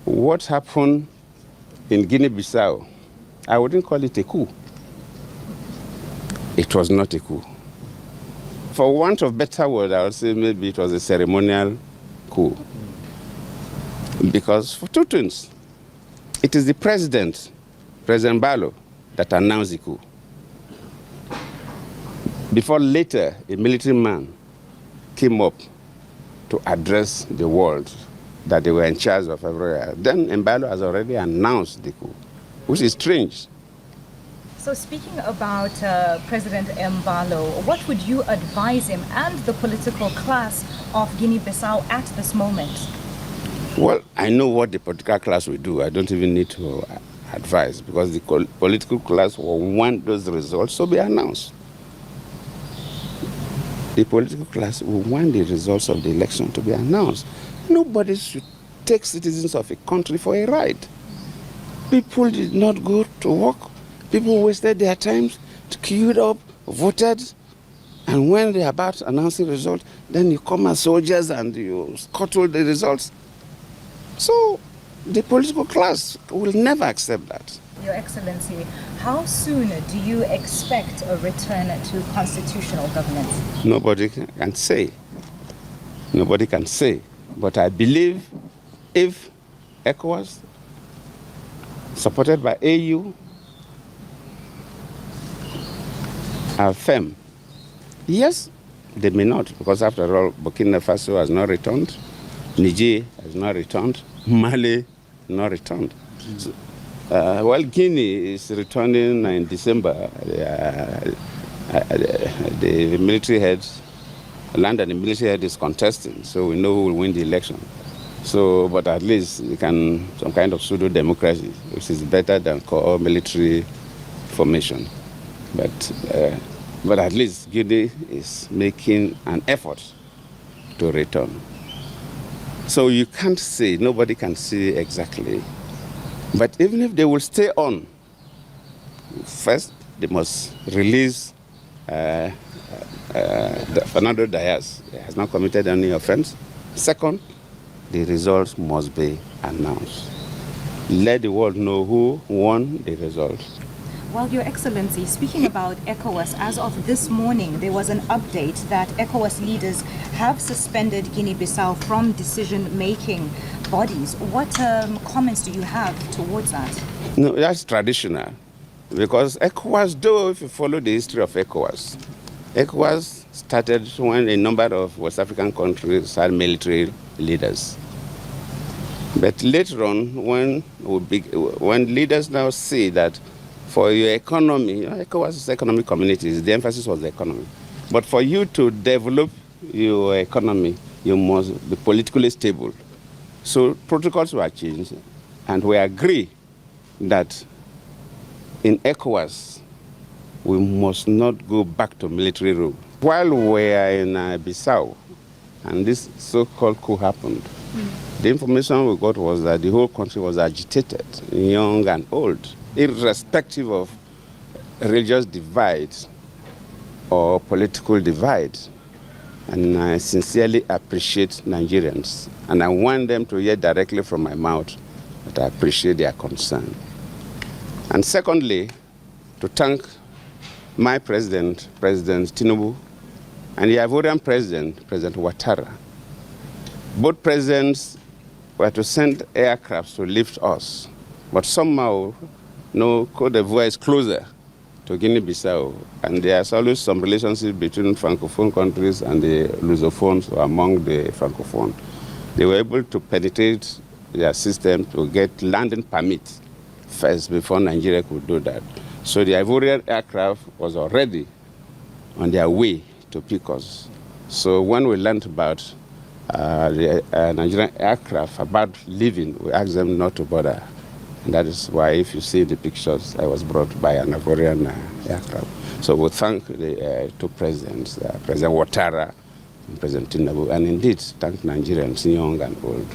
What happened in Guinea-Bissau, I wouldn't call it a coup. It was not a coup. For want of better word, I would say maybe it was a ceremonial coup. Because for two things, it is the president, President Barrow, that announced the coup. Before later, a military man came up to address the world that they were in charge of everywhere. Then Mbalo has already announced the coup, which is strange. So speaking about President Mbalo, what would you advise him and the political class of Guinea-Bissau at this moment? Well, I know what the political class will do. I don't even need to advise, because the political class will want those results to be announced. The political class will want the results of the election to be announced. Nobody should take citizens of a country for a ride. People did not go to work. People wasted their time, queued up, voted, and when they're about announcing the result, then you come as soldiers and you scuttle the results. So the political class will never accept that. Your Excellency, how soon do you expect a return to constitutional governance? Nobody can say. Nobody can say. But I believe if ECOWAS, supported by AU, are firm, yes, they may not, because after all, Burkina Faso has not returned, Niger has not returned, Mali not returned. So, well, Guinea is returning in December. The military head, land and the military head is contesting, so we know who will win the election. So, but at least we can some kind of pseudo-democracy, which is better than core military formation. But at least Guinea is making an effort to return. So you can't say, nobody can say exactly. But even if they will stay on, first they must release Fernando Diaz. He has not committed any offense. Second, the results must be announced. Let the world know who won the results. Well, Your Excellency, speaking about ECOWAS, as of this morning, there was an update that ECOWAS leaders have suspended Guinea-Bissau from decision-making bodies. What comments do you have towards that? No, that's traditional. Because ECOWAS, though, if you follow the history of ECOWAS started when a number of West African countries had military leaders. But later on, when leaders now see that for your economy, ECOWAS is economic communities, the emphasis was the economy. But for you to develop your economy, you must be politically stable. So protocols were changed, and we agree that in ECOWAS, we must not go back to military rule. While we are in Bissau, and this so-called coup happened, the information we got was that the whole country was agitated, young and old, irrespective of religious divide or political divide. And I sincerely appreciate Nigerians, and I want them to hear directly from my mouth that I appreciate their concern. And secondly, to thank my president, President Tinubu, and the Ivorian president, President Ouattara. Both presidents were to send aircrafts to lift us, but somehow, Côte d'Ivoire is closer to Guinea-Bissau, and there's always some relationship between Francophone countries and the Lusophones, or among the Francophones. They were able to penetrate their system to get landing permits first before Nigeria could do that. So the Ivorian aircraft was already on their way to pick us. So when we learned about the Nigerian aircraft about leaving, we asked them not to bother. And that is why, if you see the pictures, I was brought by an Ivorian aircraft. So we thank the two presidents, President Ouattara and President Tinubu, and indeed thank Nigerians, young and old.